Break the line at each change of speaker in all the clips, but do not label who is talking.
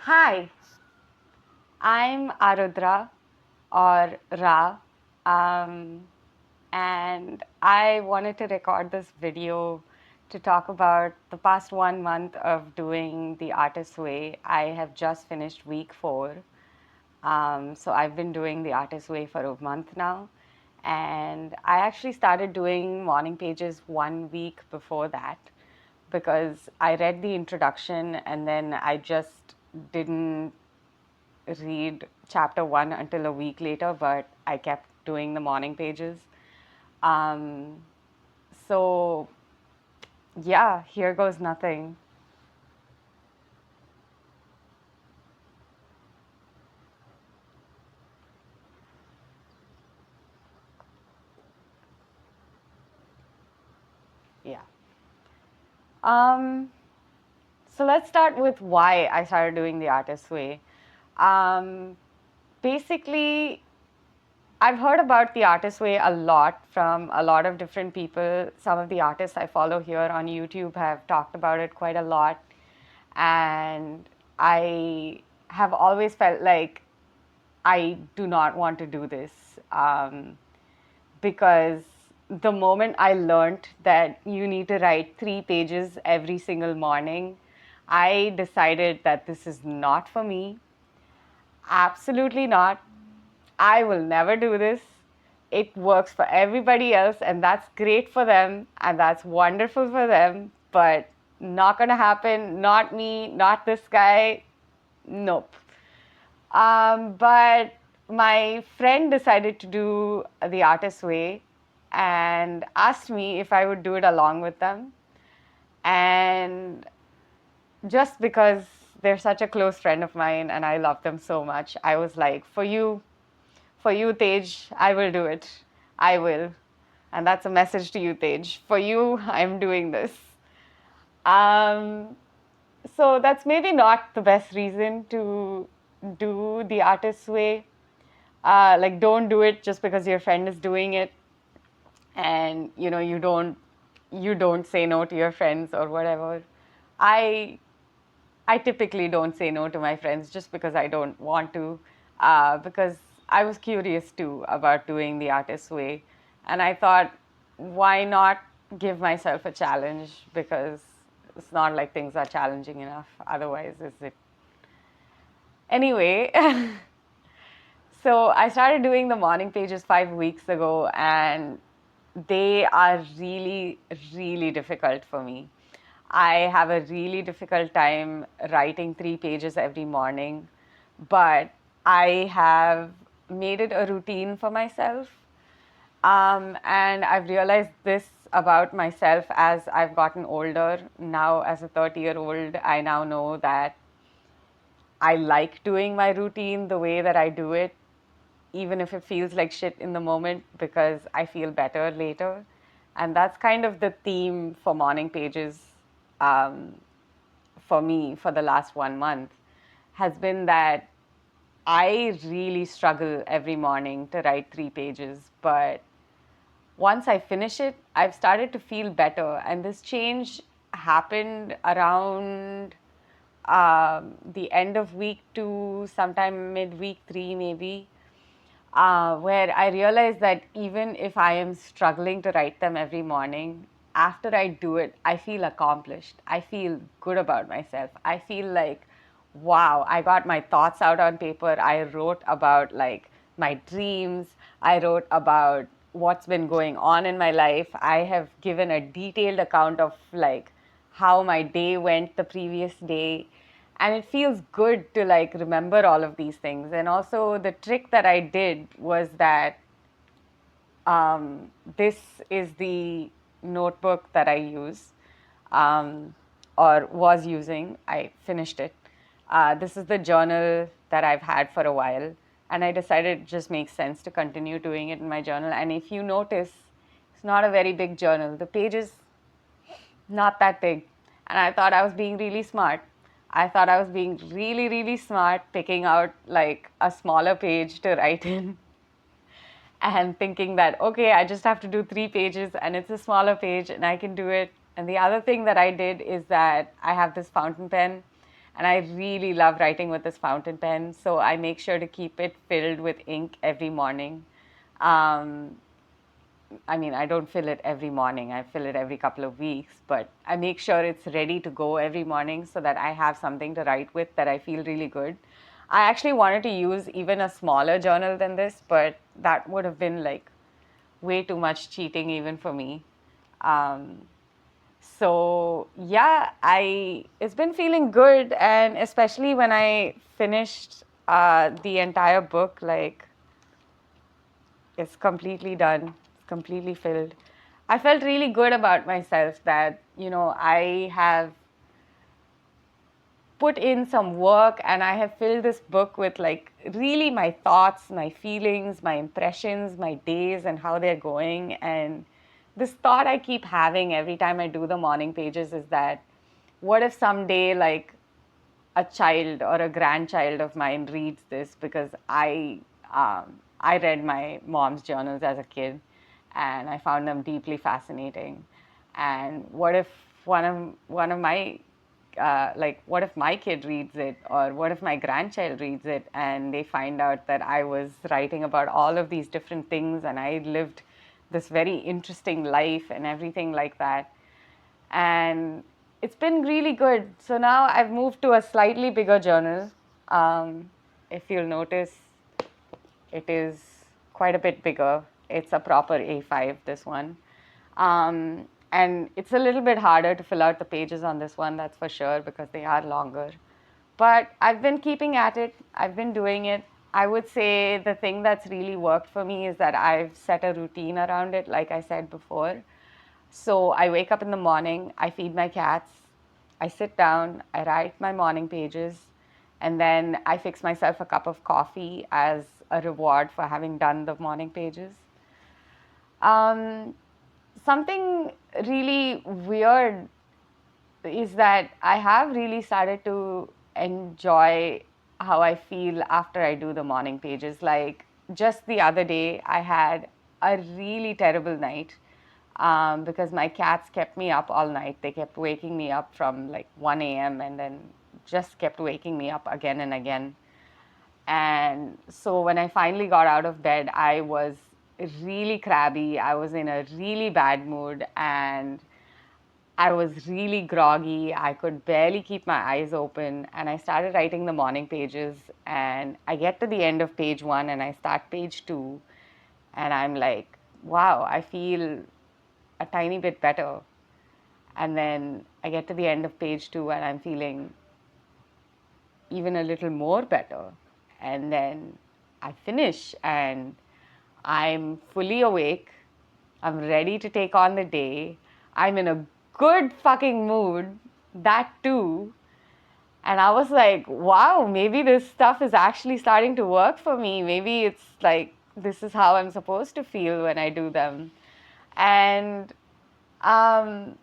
Hi, I'm Arudra or Ra, um, and I wanted to record this video to talk about the past 1 month of doing the Artist Way. I have just finished week 4. So I've been doing the Artist Way for a month now. And I actually started doing morning pages 1 week before that because I read the introduction and then I just didn't read chapter 1 until a week later, but I kept doing the morning pages. Um, so, yeah, here goes nothing. Yeah. Um, so, let's start with why I started doing the Artist Way. Um, Basically, I've heard about the Artist Way a lot from a lot of different people. Some of the artists I follow here on YouTube have talked about it quite a lot. And I have always felt like I do not want to do this because the moment I learned that you need to write 3 pages every single morning, I decided that this is not for me. Absolutely not. I will never do this. It works for everybody else, and that's great for them, and that's wonderful for them, but not gonna happen. Not me, not this guy. Nope. But my friend decided to do the Artist Way and asked me if I would do it along with them. And just because they're such a close friend of mine and I love them so much, I was like, for you, Tej, I will do it. I will. And that's a message to you, Tej. For you, I'm doing this. Um, so that's maybe not the best reason to do the Artist's Way. Like, don't do it just because your friend is doing it, and you don't say no to your friends or whatever. I I typically don't say no to my friends just because I don't want to, because I was curious too about doing the Artist's Way, and I thought, why not give myself a challenge? Because it's not like things are challenging enough. Otherwise, is it? Anyway, so I started doing the morning pages 5 weeks ago, and they are really, really difficult for me. I have a really difficult time writing 3 pages every morning, but I have made it a routine for myself. And I've realized this about myself as I've gotten older. Now, as a 30-year-old, I now know that I like doing my routine the way that I do it, even if it feels like shit in the moment, because I feel better later. And that's kind of the theme for morning pages, um, for me for the last 1 month, has been that I really struggle every morning to write 3 pages. But once I finish it, I've started to feel better. And this change happened around the end of week 2, sometime mid-week 3, maybe, where I realized that even if I am struggling to write them every morning, after I do it, I feel accomplished. I feel good about myself. I feel like, wow, I got my thoughts out on paper. I wrote about like my dreams. I wrote about what's been going on in my life. I have given a detailed account of like how my day went the previous day, and it feels good to like remember all of these things. And also the trick that I did was that this is the notebook that I use, um, or was using. I finished it. This is the journal that I've had for a while, and I decided it just makes sense to continue doing it in my journal. And if you notice, it's not a very big journal. The pages not that big. And I thought I was being really smart. I thought I was being really, really smart, picking out like a smaller page to write in and thinking that, okay, I just have to do 3 pages and it's a smaller page and I can do it. And the other thing that I did is that I have this fountain pen And I really love writing with this fountain pen, so I make sure to keep it filled with ink every morning. Um, I mean, I don't fill it every morning. I fill it every couple of weeks, but I make sure it's ready to go every morning so that I have something to write with that I feel really good. I actually wanted to use even a smaller journal than this, but that would have been like way too much cheating even for me. Um, so yeah, I it's been feeling good, and especially when I finished the entire book, like it's completely done, it's completely filled. I felt really good about myself that, I have put in some work and I have filled this book with like really my thoughts, my feelings, my impressions, my days, and how they're going. And this thought I keep having every time I do the morning pages is that what if someday, like, a child or a grandchild of mine reads this, because I read my mom's journals as a kid and I found them deeply fascinating. And what if one of my what if my kid reads it, or what if my grandchild reads it and they find out that I was writing about all of these different things and I lived this very interesting life and everything like that. And it's been really good. So now I've moved to a slightly bigger journal. If you'll notice, it is quite a bit bigger. It's a proper A5, this one. And it's a little bit harder to fill out the pages on this one, that's for sure, because they are longer. But I've been keeping at it, I've been doing it. I would say the thing that's really worked for me is that I've set a routine around it, like I said before. So I wake up in the morning, I feed my cats, I sit down, I write my morning pages, and then I fix myself a cup of coffee as a reward for having done the morning pages. Um, Something really weird is that I have really started to enjoy how I feel after I do the morning pages. Like just the other day, I had a really terrible night because my cats kept me up all night. They kept waking me up from like 1 a.m. and then just kept waking me up again and again. And so when I finally got out of bed, I was really crabby. I was in a really bad mood and I was really groggy. I could barely keep my eyes open. And I started writing the morning pages. And I get to the end of page one and I start page two. And I'm like, wow, I feel a tiny bit better. And then I get to the end of page two and I'm feeling even a little more better. And then I finish and I'm fully awake. I'm ready to take on the day. I'm in a good fucking mood, that too. And I was like, wow, maybe this stuff is actually starting to work for me. Maybe it's like, this is how I'm supposed to feel when I do them. And, um,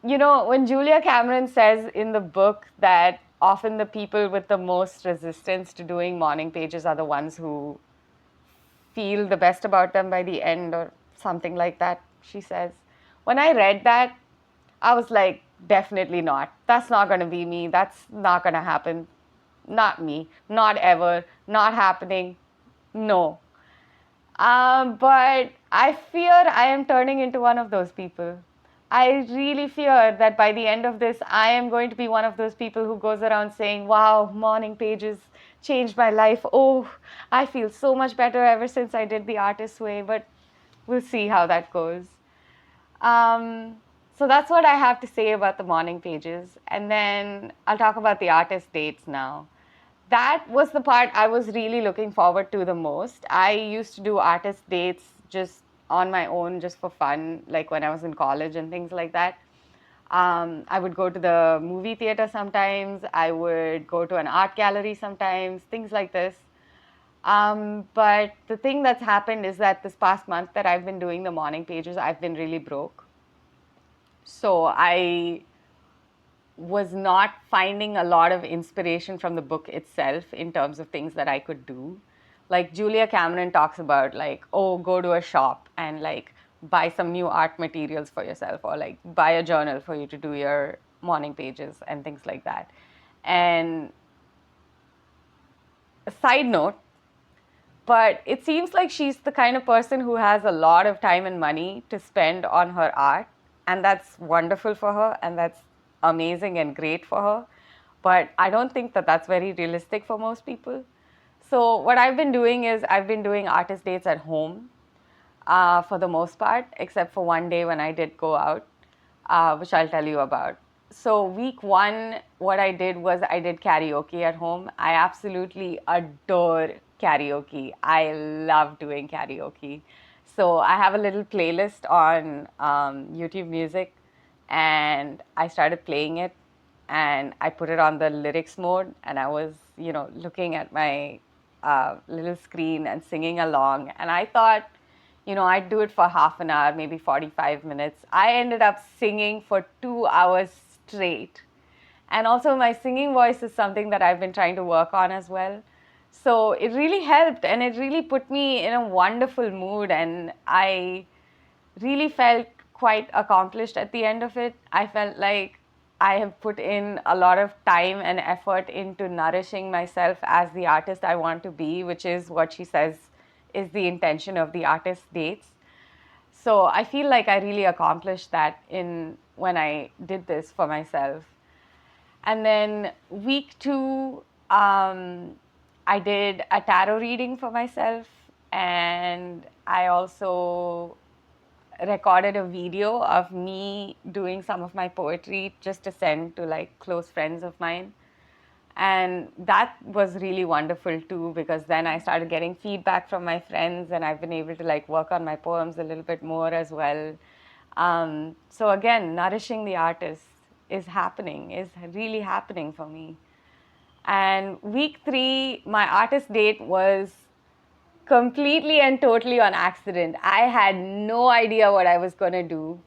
when Julia Cameron says in the book that often the people with the most resistance to doing morning pages are the ones who feel the best about them by the end, or something like that, she says. When I read that, I was like, definitely not. That's not going to be me. That's not going to happen. Not me. Not ever. Not happening. No. But I fear I am turning into one of those people. I really fear that by the end of this, I am going to be one of those people who goes around saying, wow, morning pages changed my life. Oh, I feel so much better ever since I did the artist's way. But we'll see how that goes. Um, so that's what I have to say about the morning pages. And then I'll talk about the artist dates now. That was the part I was really looking forward to the most. I used to do artist dates just on my own, just for fun, like when I was in college and things like that. I would go to the movie theater sometimes. I would go to an art gallery sometimes, things like this. But the thing that's happened is that this past month that I've been doing the morning pages, I've been really broke. So I was not finding a lot of inspiration from the book itself in terms of things that I could do. Like Julia Cameron talks about, like, oh, go to a shop and like buy some new art materials for yourself, or like buy a journal for you to do your morning pages and things like that. And a side note, but it seems like she's the kind of person who has a lot of time and money to spend on her art. And that's wonderful for her. And that's amazing and great for her. But I don't think that that's very realistic for most people. So, what I've been doing is I've been doing artist dates at home for the most part, except for one day when I did go out, which I'll tell you about. So, week one, what I did was I did karaoke at home. I absolutely adore karaoke. I love doing karaoke. So, I have a little playlist on YouTube Music, and I started playing it, and I put it on the lyrics mode, and I was, looking at my little screen and singing along. And I thought, I'd do it for half an hour, maybe 45 minutes. I ended up singing for 2 hours straight. And also, my singing voice is something that I've been trying to work on as well. So it really helped, and it really put me in a wonderful mood. And I really felt quite accomplished at the end of it. I felt like I have put in a lot of time and effort into nourishing myself as the artist I want to be, which is what she says is the intention of the artist dates. So I feel like I really accomplished that in when I did this for myself. And then week two, I did a tarot reading for myself, and I also recorded a video of me doing some of my poetry just to send to like close friends of mine. And that was really wonderful too, because then I started getting feedback from my friends, and I've been able to like work on my poems a little bit more as well. So again, nourishing the artist is really happening for me. And week three, my artist date was completely and totally on accident. I had no idea what I was going to do,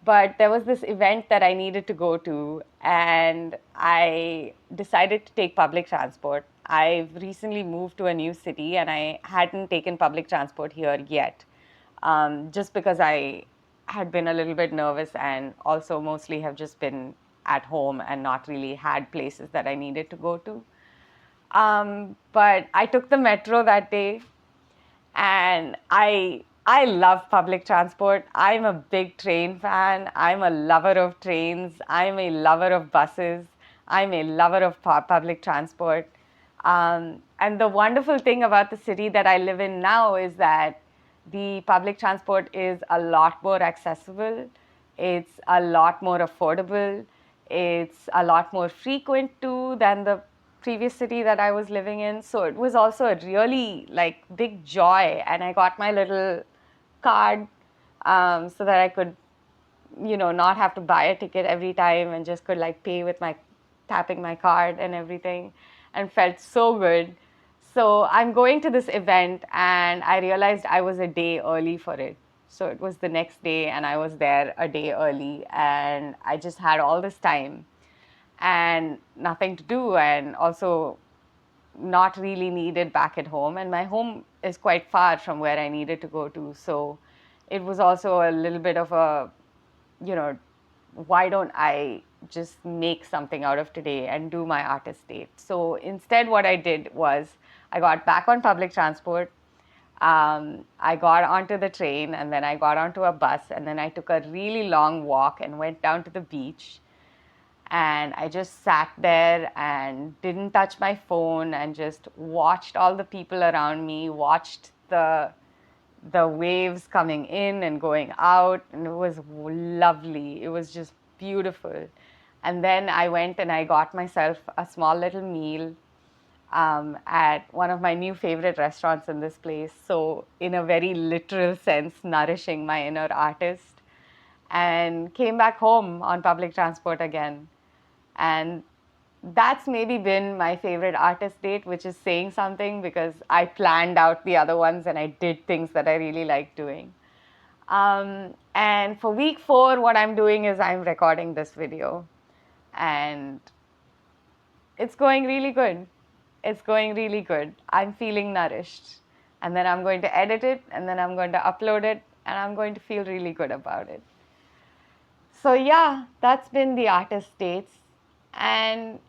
but there was this event that I needed to go to, and I decided to take public transport. I've recently moved to a new city, and I hadn't taken public transport here yet, just because I had been a little bit nervous and also mostly have just been at home and not really had places that I needed to go to. But I took the metro that day, and I love public transport. I'm a big train fan. I'm a lover of trains. I'm a lover of buses. I'm a lover of public transport. And the wonderful thing about the city that I live in now is that the public transport is a lot more accessible. It's a lot more affordable. It's a lot more frequent too than the previous city that I was living in. So it was also a really like big joy. And I got my little card so that I could, not have to buy a ticket every time and just could like pay with my tapping my card and everything, and felt so good. So I'm going to this event, and I realized I was a day early for it. So it was the next day, and I was there a day early, and I just had all this time and nothing to do, and also not really needed back at home. And my home is quite far from where I needed to go to. So it was also a little bit of a, you know, why don't I just make something out of today and do my artist date? So instead, what I did was I got back on public transport. I got onto the train, and then I got onto a bus, and then I took a really long walk and went down to the beach. And I just sat there and didn't touch my phone and just watched all the people around me, watched the waves coming in and going out, and it was lovely. It was just beautiful. And then I went and I got myself a small little meal at one of my new favorite restaurants in this place. So, in a very literal sense, nourishing my inner artist, and came back home on public transport again. And that's maybe been my favorite artist date, which is saying something because I planned out the other ones and I did things that I really like doing. And for week four, what I'm doing is I'm recording this video, and it's going really good. It's going really good. I'm feeling nourished. And then I'm going to edit it, and then I'm going to upload it, and I'm going to feel really good about it. So, yeah, that's been the artist dates. And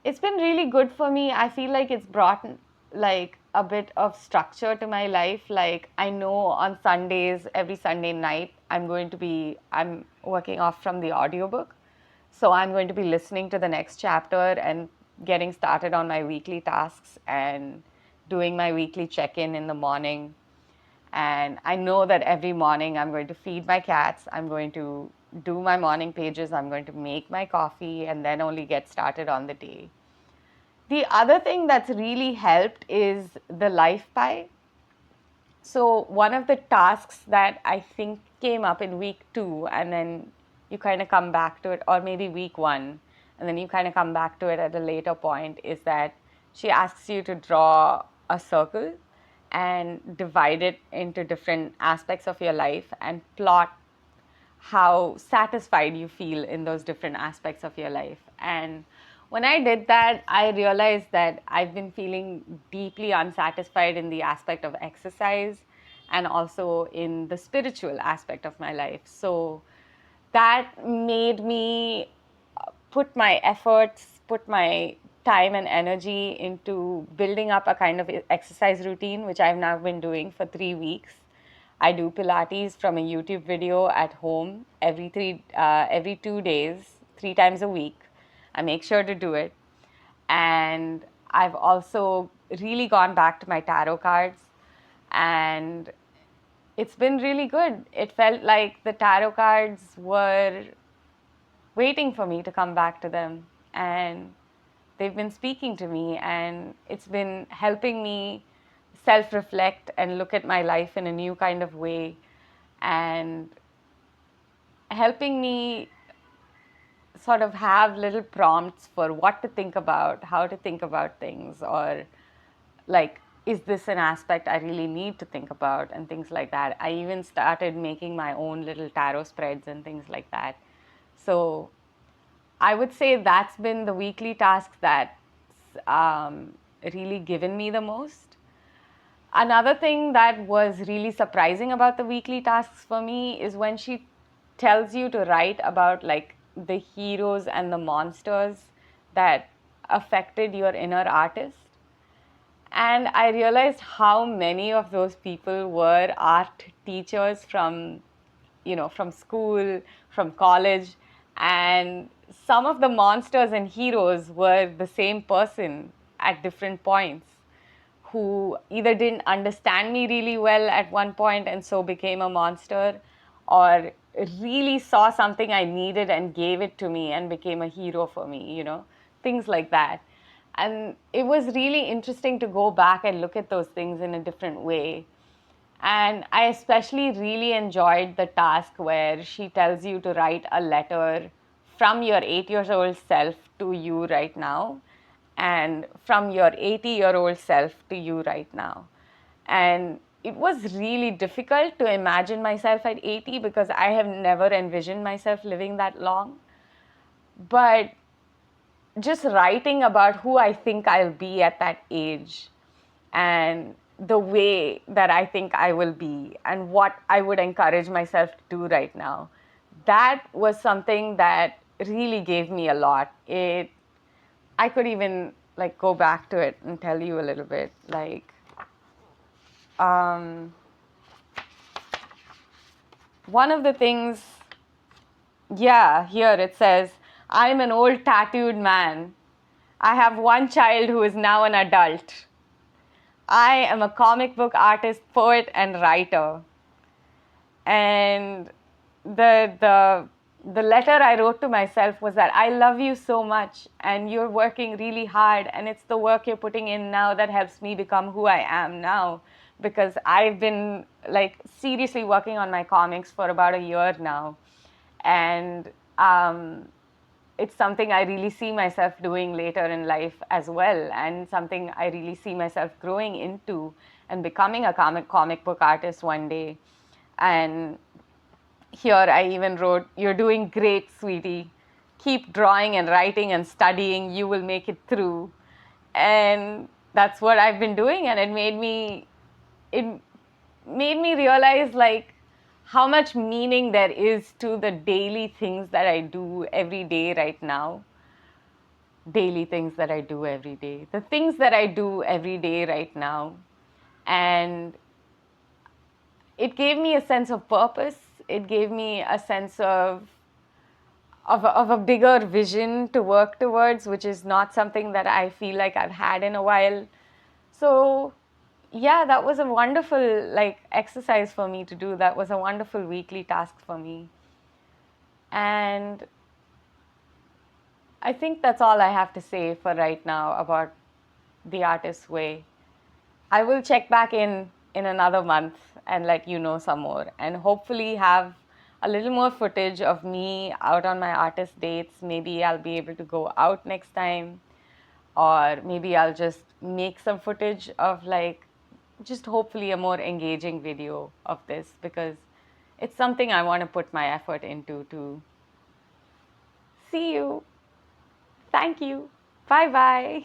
It's been really good for me. I feel like it's brought like a bit of structure to my life. Like I know on Sundays, every Sunday night, I'm working off from the audiobook. So I'm going to be listening to the next chapter and getting started on my weekly tasks and doing my weekly check-in in the morning. And I know that every morning I'm going to feed my cats, I'm going to do my morning pages, I'm going to make my coffee, and then only get started on the day. The other thing that's really helped is the Life Pie. So, one of the tasks that I think came up in week 2, and then you kind of come back to it, or maybe week 1, and then you kind of come back to it at a later point, is that she asks you to draw a circle and divide it into different aspects of your life and plot how satisfied you feel in those different aspects of your life. And when I did that, I realized that I've been feeling deeply unsatisfied in the aspect of exercise and also in the spiritual aspect of my life. So that made me put my efforts, put my time and energy into building up a kind of exercise routine, which I've now been doing for 3 weeks. I do Pilates from a YouTube video at home every 2 days, 3 times a week. I make sure to do it. And I've also really gone back to my tarot cards, and it's been really good. It felt like the tarot cards were waiting for me to come back to them, and they've been speaking to me, and it's been helping me self reflect and look at my life in a new kind of way, and helping me sort of have little prompts for what to think about, how to think about things, or like, is this an aspect I really need to think about, and things like that. I even started making my own little tarot spreads and things like that. So I would say that's been the weekly task that's really given me the most. Another thing that was really surprising about the weekly tasks for me is when she tells you to write about like the heroes and the monsters that affected your inner artist. And I realized how many of those people were art teachers from school, from college, and some of the monsters and heroes were the same person at different points, who either didn't understand me really well at one point and so became a monster, or really saw something I needed and gave it to me and became a hero for me, things like that. And it was really interesting to go back and look at those things in a different way. And I especially really enjoyed the task where she tells you to write a letter from your 8 years old self to you right now, and from your 80-year-old self to you right now. And it was really difficult to imagine myself at 80 because I have never envisioned myself living that long. But just writing about who I think I'll be at that age, and the way that I think I will be, and what I would encourage myself to do right now, that was something that really gave me a lot. I could even like go back to it and tell you a little bit. Like, um, one of the things, yeah, here it says, I'm an old tattooed man. I have one child who is now an adult. I am a comic book artist, poet, and writer. And the letter I wrote to myself was that I love you so much, and you're working really hard, and it's the work you're putting in now that helps me become who I am now, because I've been like seriously working on my comics for about a year now, and it's something I really see myself doing later in life as well, and something I really see myself growing into and becoming a comic book artist one day. And here I even wrote, you're doing great, sweetie. Keep drawing and writing and studying. You will make it through. And that's what I've been doing. And it made me realize like how much meaning there is to the daily things that I do every day right now. daily things that I do every day, the things that I do every day right now. And it gave me a sense of purpose. It gave me a sense of a bigger vision to work towards, which is not something that I feel like I've had in a while. So, yeah, that was a wonderful like exercise for me to do. That was a wonderful weekly task for me. And I think that's all I have to say for right now about the artist's way. I will check back in another month and let you know some more, and hopefully have a little more footage of me out on my artist dates. Maybe I'll be able to go out next time, or maybe I'll just make some footage of like just hopefully a more engaging video of this, because it's something I want to put my effort into to. See you. Thank you. Bye bye.